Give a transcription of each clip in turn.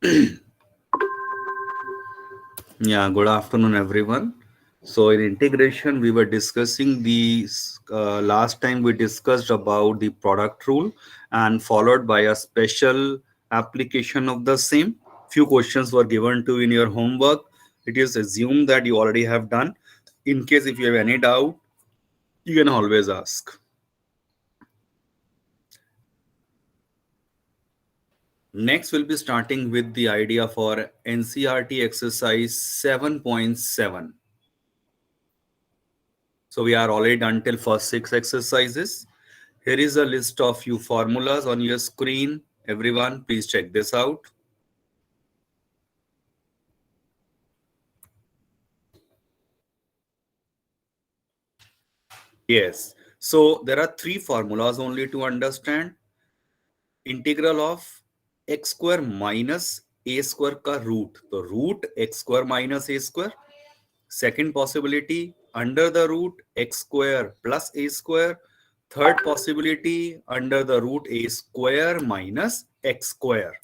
Yeah, good afternoon, everyone. So, in integration, we were discussing the last time we discussed about the product rule and followed by a special application of the same. Few questions were given to you in your homework. It is assumed that you already have done. In case if you have any doubt, you can always ask. Next, we'll be starting with the idea for NCRT exercise 7.7. So we are already done till first 6 exercises. Here is a list of few formulas on your screen. Everyone, please check this out. Yes. So there are three formulas only to understand. Integral of x square minus a square का root. So root x square minus a square. Second possibility, under the root x square plus a square. Third possibility, under the root a square minus x square.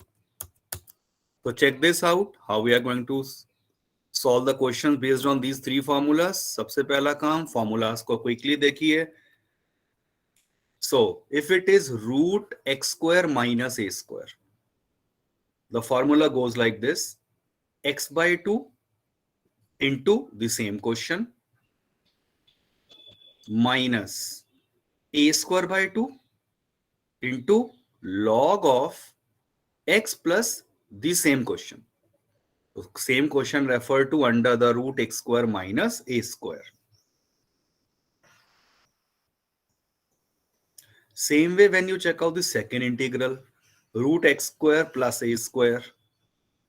So check this out, how we are going to solve the questions based on these three formulas. सबसे पहला काम formulas को quickly देखिए. So if it is root x square minus a square, the formula goes like this: x by 2 into the same question minus a square by 2 into log of x plus the same question. So same question referred to under the root x square minus a square. Same way when you check out the second integral, root x square plus a square.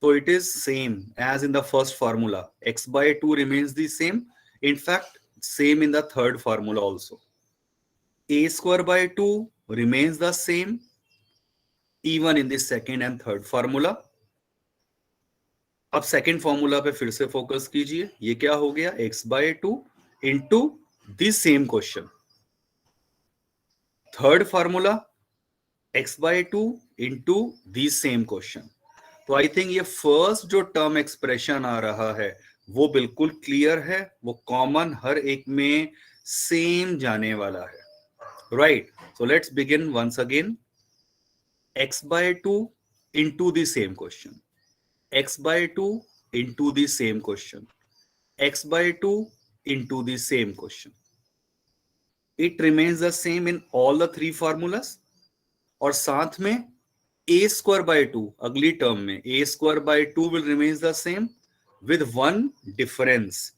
So it is same as in the first formula. X by 2 remains the same. In fact, same in the third formula also. A square by 2 remains the same even in the second and third formula. अब second formula पे फिर से focus कीजिए. ये क्या हो गया? x by 2 into this same question. Third formula x by 2 into this same question. तो आई थिंक ये फर्स्ट जो टर्म एक्सप्रेशन आ रहा है वो बिल्कुल क्लियर है, वो कॉमन हर एक में सेम जाने वाला है. Right. So let's begin once again. x by 2 into the same question, x by 2 into the same question, x by 2 into the same question. It remains the same in all the three formulas. और साथ में a square by 2 अगली term में a square by 2 will remains the same with one difference.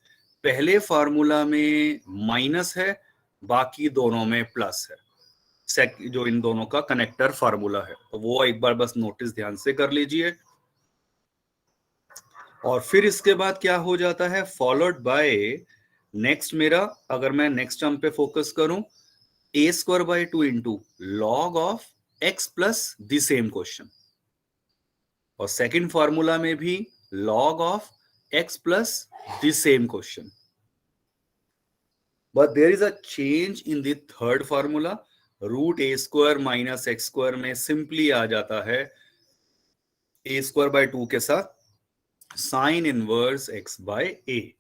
पहले formula में minus है, बाकी दोनों में प्लस है. जो इन दोनों का कनेक्टर फार्मूला है, तो वो एक बार बस नोटिस ध्यान से कर लीजिए. और फिर इसके बाद क्या हो जाता है? फॉलोड बाय नेक्स्ट मेरा, अगर मैं नेक्स्ट टर्म पे फोकस करूं, a square by 2 into log of x plus the same question. और सेकेंड फॉर्मूला में भी log of x plus the same question. But there is a change in the third formula. Root a square minus x square में simply आ जाता है a square by 2 के साथ sin inverse x by a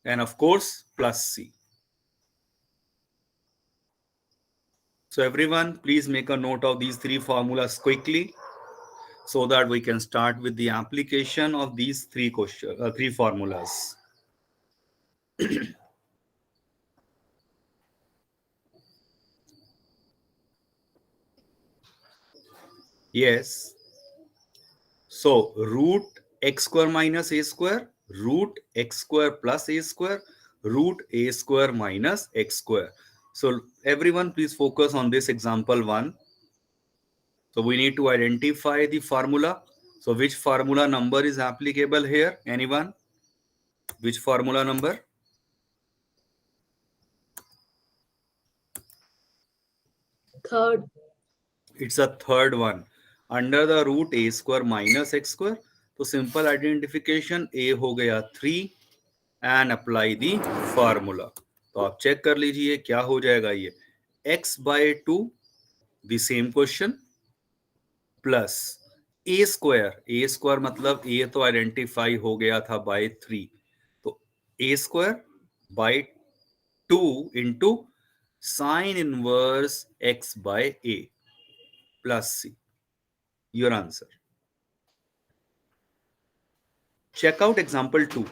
and of course plus c. So everyone, please make a note of these three formulas quickly so that we can start with the application of these three formulas. Yes. So root x square minus a square, root x square plus a square, root a square minus x square. So everyone, please focus on this example 1. So we need to identify the formula. So which formula number is applicable here? Anyone? Which formula number? Third. It's a third one. Under the root a square minus x square. तो simple identification a हो गया 3 and apply the formula. तो आप check कर लीजिए क्या हो जाएगा. ये x by 2 the same question plus A square मतलब ए तो आइडेंटिफाई हो गया था बाय 3, तो A square by 2 into sine inverse X by A plus C, your answer. Check out example 2।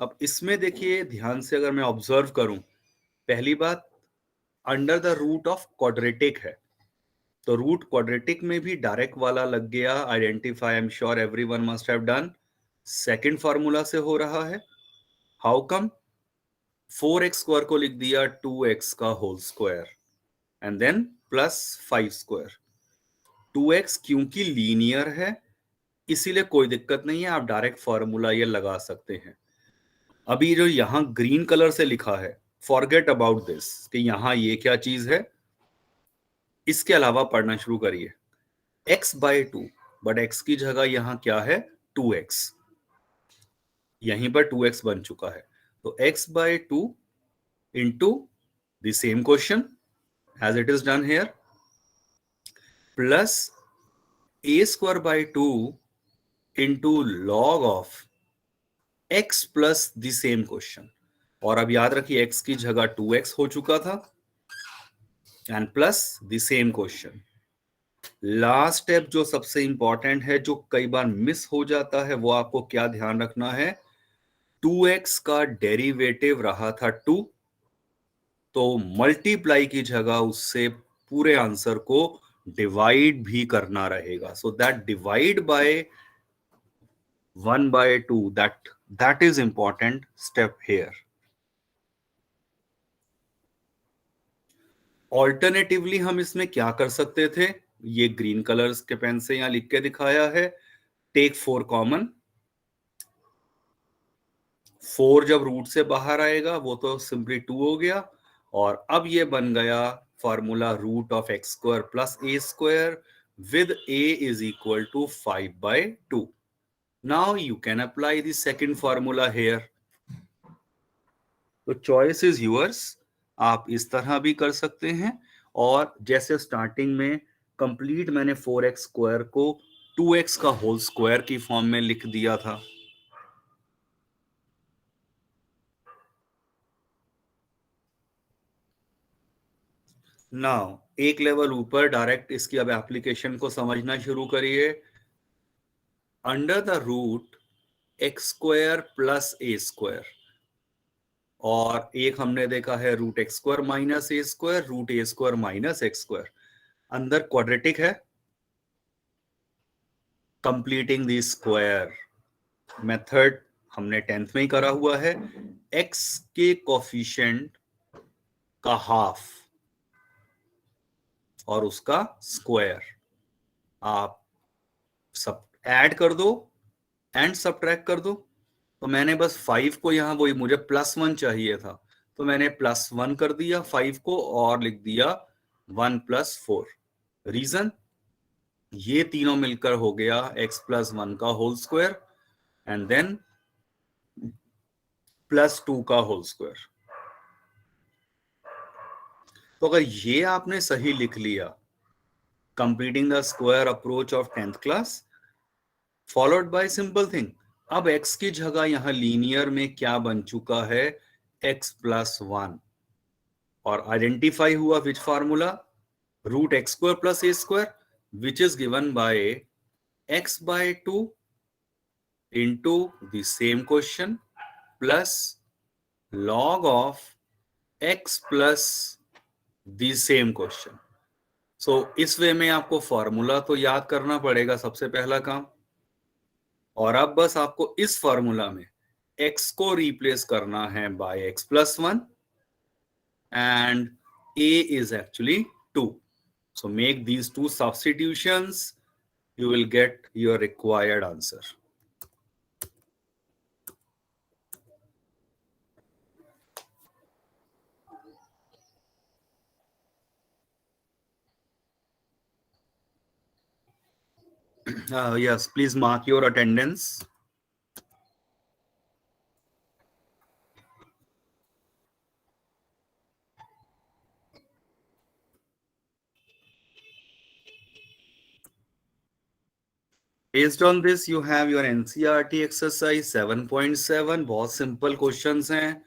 अब इसमें देखिए ध्यान से, अगर मैं ऑब्जर्व करूं, पहली बात under the root of quadratic है, तो रूट क्वाड्रेटिक में भी डायरेक्ट वाला लग गया, identify, I am sure everyone must have done. Second formula से हो रहा है, हाउ कम? 4x स्क्वायर को लिख दिया 2x का whole square and then plus 5 square. 2x क्योंकि लीनियर है इसीलिए कोई दिक्कत नहीं है, आप डायरेक्ट फॉर्मूला ये लगा सकते हैं। अभी जो यहां ग्रीन कलर से लिखा है, फॉरगेट अबाउट दिस कि यहां ये क्या चीज है, इसके अलावा पढ़ना शुरू करिए। x बाय 2, बट x की जगह यहां क्या है? 2x, यहीं पर 2x बन चुका है, तो x by 2 into the same question as it is done here, plus a square by 2 into log of x plus the same question। और अब याद रखिए x की जगह 2x हो चुका था and plus the same question. Last step जो सबसे इंपॉर्टेंट है, जो कई बार मिस हो जाता है, वो आपको क्या ध्यान रखना है, 2x का डेरिवेटिव रहा था 2, तो मल्टीप्लाई की जगह उससे पूरे आंसर को डिवाइड भी करना रहेगा, so that divide by 1/2, that is important step here। Alternatively हम इसमें क्या कर सकते थे, ये ग्रीन कलर्स के पेन से यहां लिख के दिखाया है, टेक 4 कॉमन। 4 जब रूट से बाहर आएगा वो तो सिंपली 2 हो गया, और अब ये बन गया formula root of x square plus A square with a is equal to 5/2। Now you can apply the second formula here, तो चॉइस इज यूअर्स। आप इस तरह भी कर सकते हैं, और जैसे स्टार्टिंग में कंप्लीट मैंने 4x स्क्वायर को 2x का होल स्क्वायर की फॉर्म में लिख दिया था। नाउ एक लेवल ऊपर डायरेक्ट इसकी अब एप्लीकेशन को समझना शुरू करिए। Under the root x square plus A square, और एक हमने देखा है root x square minus a square, root a square minus x square, अंदर क्वाड्रेटिक है, कंप्लीटिंग द स्क्वायर मेथड हमने 10th में ही करा हुआ है। एक्स के कोफिशिएंट का हाफ और उसका स्क्वायर आप सब ऐड कर दो एंड सबट्रैक्ट कर दो, तो मैंने बस 5 को यहां, वही मुझे +1 चाहिए था, तो मैंने +1 कर दिया 5 को और लिख दिया 1 + 4। रीजन, ये तीनों मिलकर हो गया x + 1 का होल स्क्वायर एंड देन +2 का होल स्क्वायर। तो अगर ये आपने सही लिख लिया, completing the square approach of 10th class followed by simple thing, अब x की जगह यहां लीनियर में क्या बन चुका है, x + 1, और आइडेंटिफाई हुआ which formula, root x square plus A square which is given by x/2 into the same question plus log of x plus the same question. So इस वे में आपको फॉर्मूला तो याद करना पड़ेगा, सबसे पहला काम, और अब बस आपको इस फॉर्मूला में x को रिप्लेस करना है bye x + 1 and a is actually 2, so make these two substitutions, you will get your required answer। yes, please mark your attendance। Based on this, you have your NCERT exercise 7.7. बहुत simple questions हैं,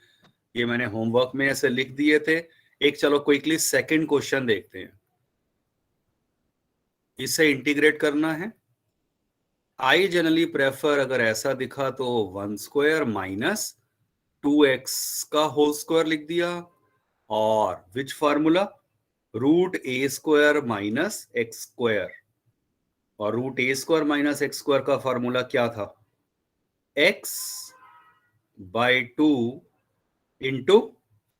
ये मैंने homework में ऐसे लिख दिए थे. एक चलो क्विकली सेकंड क्वेश्चन देखते हैं. इसे इंटीग्रेट करना है. आई जनरली प्रेफर, अगर ऐसा दिखा तो 1 स्क्वायर माइनस 2x का होल स्क्वायर लिख दिया, और विच formula, root a square minus x square. और root a square minus x square का फार्मूला क्या था? x by 2 into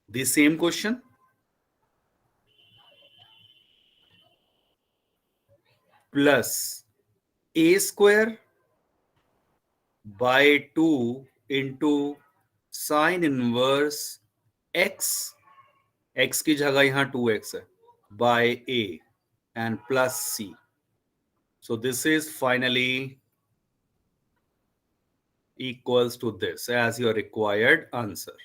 the same question plus a square by 2 into sin inverse x की जगह यहां 2x है, by a and plus c. So this is finally equals to this as your required answer.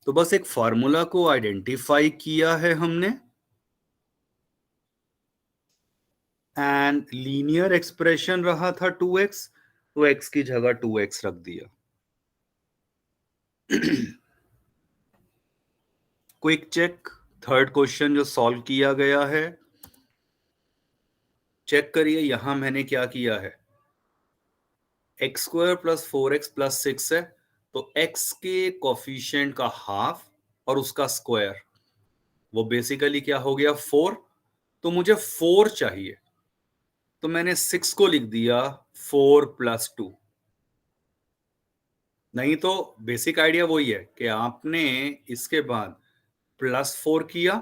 तो बस एक formula को identify किया है हमने, एंड लीनियर एक्सप्रेशन रहा था 2x, तो x की जगह 2x रख दिया. क्विक चेक, थर्ड क्वेश्चन जो सॉल्व किया गया है, चेक करिए. यहां मैंने क्या किया है, x square plus 4x plus 6 है, तो x के कोफिशिएंट का हाफ और उसका स्क्वायर, वो बेसिकली क्या हो गया, 4. तो मुझे 4 चाहिए, तो मैंने 6 को लिख दिया 4 प्लस 2. नहीं तो बेसिक आइडिया वही है कि आपने इसके बाद प्लस 4 किया,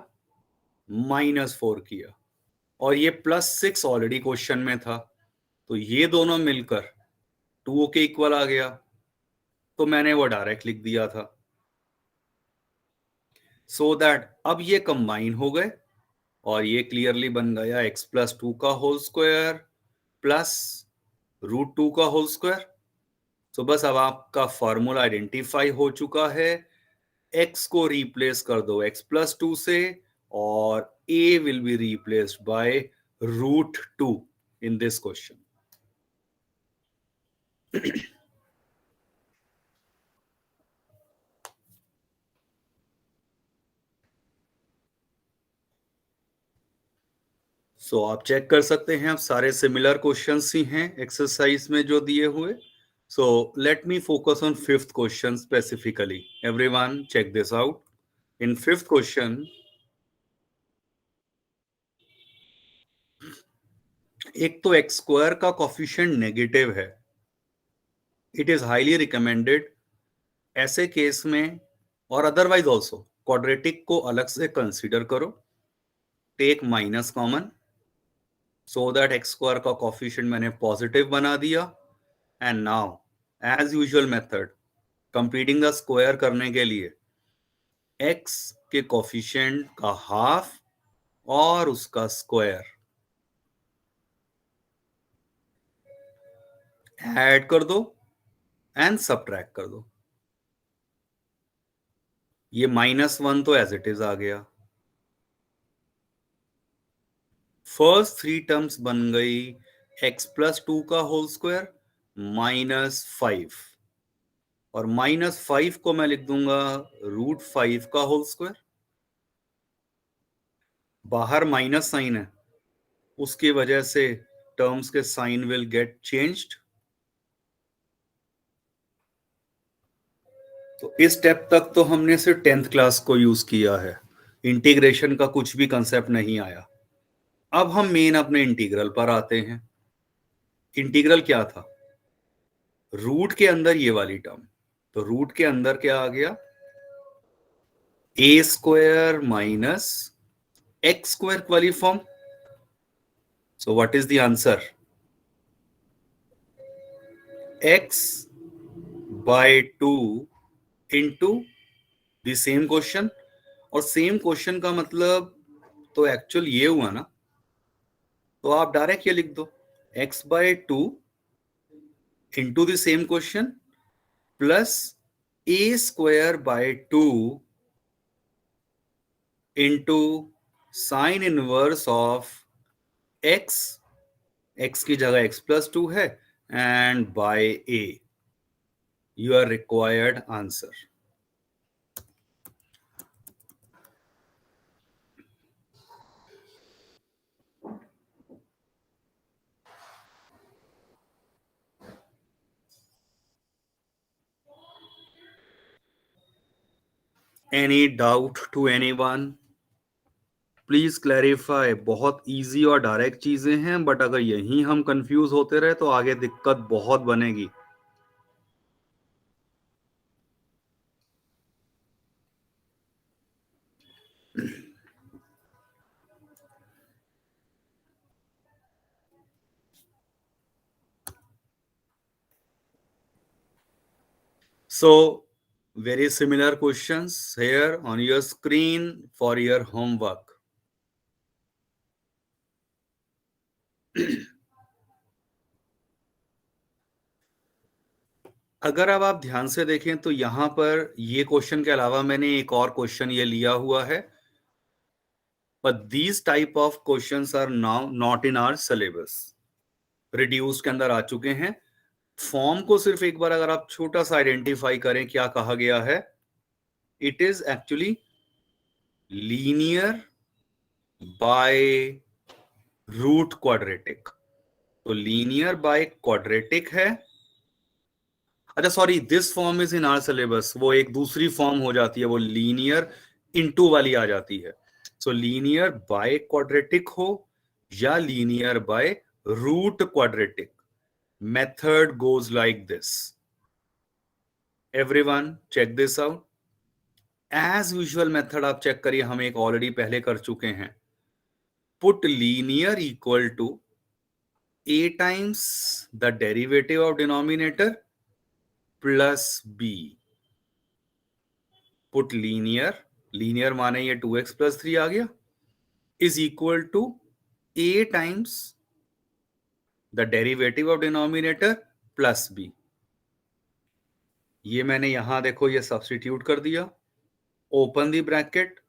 माइनस 4 किया, और ये प्लस 6 ऑलरेडी क्वेश्चन में था, तो ये दोनों मिलकर 2 के इक्वल आ गया, तो मैंने वो डायरेक्ट लिख दिया था. सो दैट अब ये कंबाइन हो गए, और ये क्लियरली बन गया x प्लस 2 का होल स्क्वायर प्लस रूट 2 का होल स्क्वायर. तो बस अब आपका फॉर्मूला आइडेंटिफाई हो चुका है. x को रिप्लेस कर दो x प्लस 2 से, और a will be replaced by root 2 in this question. So आप चेक कर सकते हैं, अब सारे सिमिलर क्वेश्चंस ही हैं एक्सरसाइज में जो दिए हुए. So let me focus on fifth question specifically. Everyone check this out. In fifth question, एक तो एक्स स्क्वायर का कोफिशिएंट नेगेटिव है. इट इज हाईली रिकमेंडेड ऐसे केस में, और अदरवाइज ऑल्सो क्वाड्रेटिक को अलग से कंसीडर करो. Take minus common, so that x square का कोफिशिएंट मैंने पॉजिटिव बना दिया. And now as usual method, completing the square करने के लिए x के कोफिशिएंट का हाफ और उसका स्क्वायर ऐड कर दो एंड सब्ट्रैक्ट कर दो. ये -1 तो एज इट इज आ गया. फर्स्ट 3 टर्म्स बन गई x प्लस 2 का होल स्क्वायर -5, और -5 को मैं लिख दूंगा रूट 5 का होल स्क्वायर. बाहर माइनस साइन है, उसकी वजह से टर्म्स के साइन विल गेट चेंज्ड. तो इस स्टेप तक तो हमने सिर्फ 10th क्लास को यूज किया है, इंटीग्रेशन का कुछ भी कंसेप्ट नहीं आया. अब हम मेन अपने इंटीग्रल पर आते हैं. इंटीग्रल क्या था, रूट के अंदर ये वाली टर्म, तो रूट के अंदर क्या आ गया, a square minus x square वाली form. So what is the answer, x by 2 into the same question. और सेम क्वेश्चन का मतलब तो एक्चुअल ये हुआ ना, तो आप डायरेक्ट ये लिख दो x by 2 into the same question plus a square by 2 into sine inverse of x, x की जगह x+2 है, and by a, your required answer. Any doubt to anyone? Please clarify. बहुत इजी और direct चीजें हैं, but अगर यहीं हम कंफ्यूज होते रहे तो आगे दिक्कत बहुत बनेगी. So, very similar questions here on your screen for your homework. अगर अब आप ध्यान से देखें तो यहां पर ये क्वेश्चन के अलावा मैंने एक और क्वेश्चन ये लिया हुआ है, but these type of questions are now not in our syllabus. Reduce के अंदर आ चुके हैं. फॉर्म को सिर्फ एक बार अगर आप छोटा सा आइडेंटिफाई करें क्या कहा गया है, it is actually linear by root quadratic. तो लीनियर बाय क्वाड्रेटिक है. अच्छा sorry, this form is in our syllabus. वो एक दूसरी फॉर्म हो जाती है, वो लीनियर इनटू वाली आ जाती है. सो लीनियर बाय क्वाड्रेटिक हो या linear by root quadratic, method goes like this. Everyone check this out. As usual method आप चेक करिए, हम एक ऑलरेडी पहले कर चुके हैं. Put linear equal to a times the derivative of denominator plus b. Put linear, linear माने ये 2x+3 आ गया, is equal to a times the derivative of denominator plus b. ये मैंने यहां देखो ये सब्स्टिट्यूट कर दिया. Open the bracket,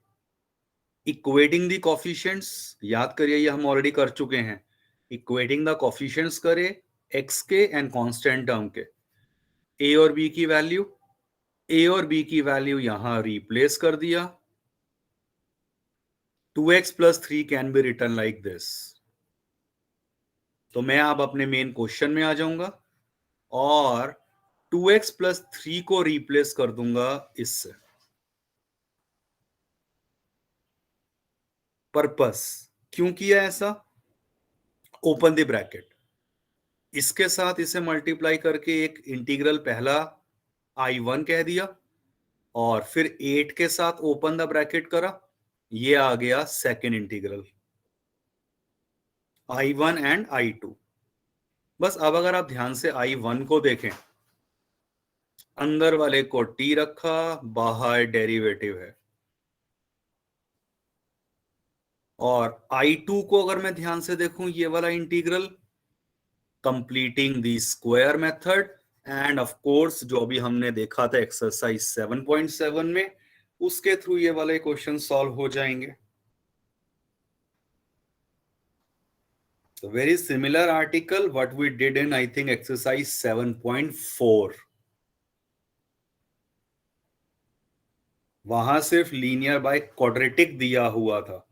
equating the coefficients. याद करिए ये हम ऑलरेडी कर चुके हैं. इक्वेटिंग द कोफिशिएंट्स करे x के एंड कांस्टेंट टर्म के. a और b की वैल्यू, a और b की वैल्यू यहां रिप्लेस कर दिया. 2x+3 can be return like this. तो मैं अब अपने मेन क्वेश्चन में आ जाऊंगा और 2x+3 को रिप्लेस कर दूंगा इससे. पर्पस क्यों किया ऐसा? ओपन द ब्रैकेट, इसके साथ इसे मल्टीप्लाई करके एक इंटीग्रल पहला I1 कह दिया, और फिर 8 के साथ ओपन द ब्रैकेट करा, ये आ गया second integral I1 and I2. बस अब अगर आप ध्यान से I1 को देखें, अंदर वाले को t रखा, बाहर डेरिवेटिव है. और I2 को अगर मैं ध्यान से देखूं, ये वाला integral, completing the square method, end of course जो अभी हमने देखा था एक्सरसाइज 7.7 में, उसके थ्रू ये वाले क्वेश्चन सॉल्व हो जाएंगे. So very similar article what we did in I think exercise 7.4. वहां सिर्फ लीनियर बाय क्वाड्रेटिक दिया हुआ था,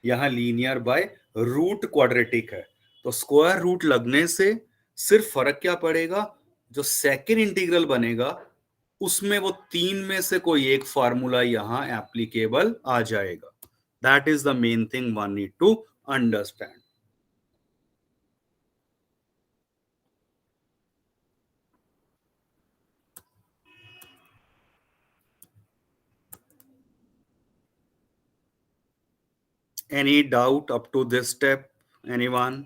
यहां लीनियर बाय रूट क्वाड्रेटिक है. तो स्क्वायर रूट लगने से सिर्फ फर्क क्या पड़ेगा, जो सेकेंड इंटीग्रल बनेगा उसमें वो तीन में से कोई एक फार्मूला यहां एप्लीकेबल आ जाएगा. That is the main thing one need to understand. Any doubt up to this step? Anyone?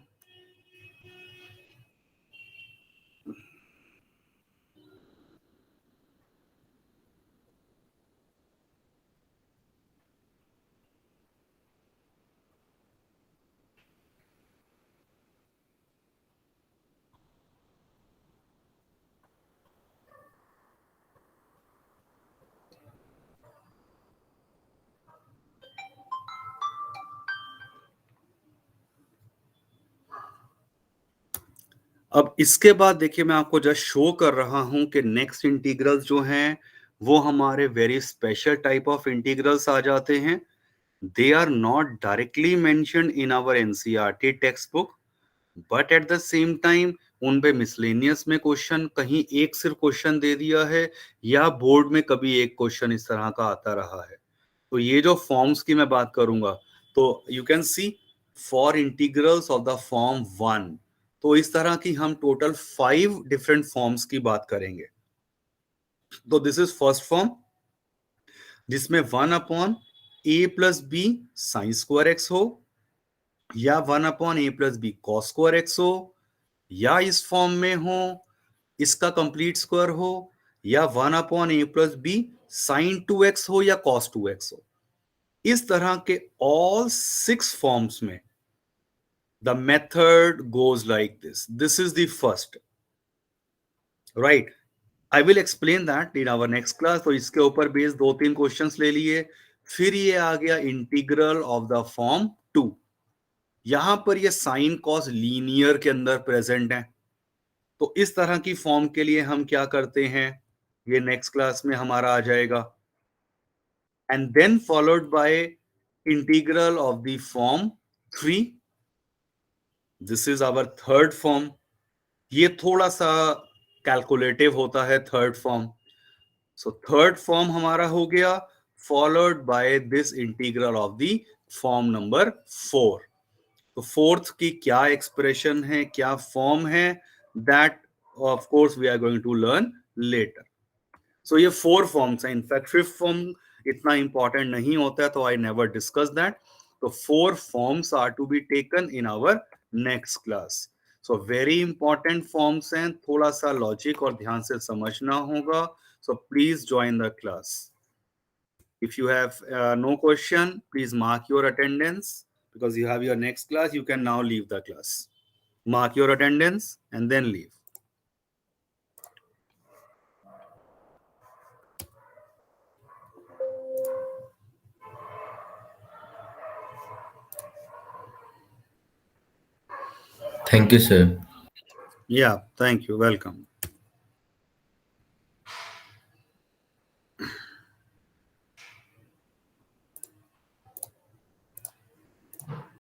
अब इसके बाद देखिए मैं आपको जस्ट शो कर रहा हूं कि नेक्स्ट इंटीग्रल्स जो हैं वो हमारे very special type of integrals आ जाते हैं. They are not directly mentioned in our NCERT textbook, but at the same time उन पे मिसलेनियस में क्वेश्चन कहीं एक सिर्फ क्वेश्चन दे दिया है या बोर्ड में कभी एक क्वेश्चन इस तरह का आता रहा है. तो ये जो फॉर्म्स की मैं बात करूंगा तो you can see for integrals of the form 1, तो इस तरह की हम टोटल 5 डिफरेंट फॉर्म्स की बात करेंगे. तो दिस इज फर्स्ट फॉर्म जिसमें 1/a+b साइन स्क्वायर एक्स हो या 1/a+b कॉस स्क्वायर एक्स हो या इस फॉर्म में हो इसका कंप्लीट स्क्वायर हो या 1/a+b साइन 2x हो या कॉस 2x हो. इस तरह के ऑल 6 फॉर्म्स में the method goes like this. This is the first, right. I will explain that in our next class. तो इसके ऊपर बेस 2-3 क्वेश्चंस ले लिए. फिर ये आ गया इंटीग्रल ऑफ द फॉर्म 2. यहां पर ये साइन कॉस लीनियर के अंदर प्रेजेंट है. तो इस तरह की फॉर्म के लिए हम क्या करते हैं, ये नेक्स्ट क्लास में हमारा आ जाएगा. And then followed by integral of the form 3. This is our third form. ये थोड़ा सा कैलकुलेटिव होता है third form. So third form हमारा हो गया followed by this integral of the form number 4. तो फोर्थ की क्या एक्सप्रेशन है, क्या फॉर्म है, that of course we are going to learn later. So ये 4 फॉर्म्स हैं. इनफैक्ट फिफ्थ फॉर्म इतना इंपॉर्टेंट नहीं होता है तो आई नेवर डिस्कस दैट. तो 4 forms are to be taken in our next class. So very important forms हैं, थोड़ा सा लॉजिक और ध्यान से समझना होगा. So please join the class. If you have no question, please mark your attendance because you have your next class. You can now leave the class. Mark your attendance and then leave. Thank you, sir. Yeah, thank you. Welcome.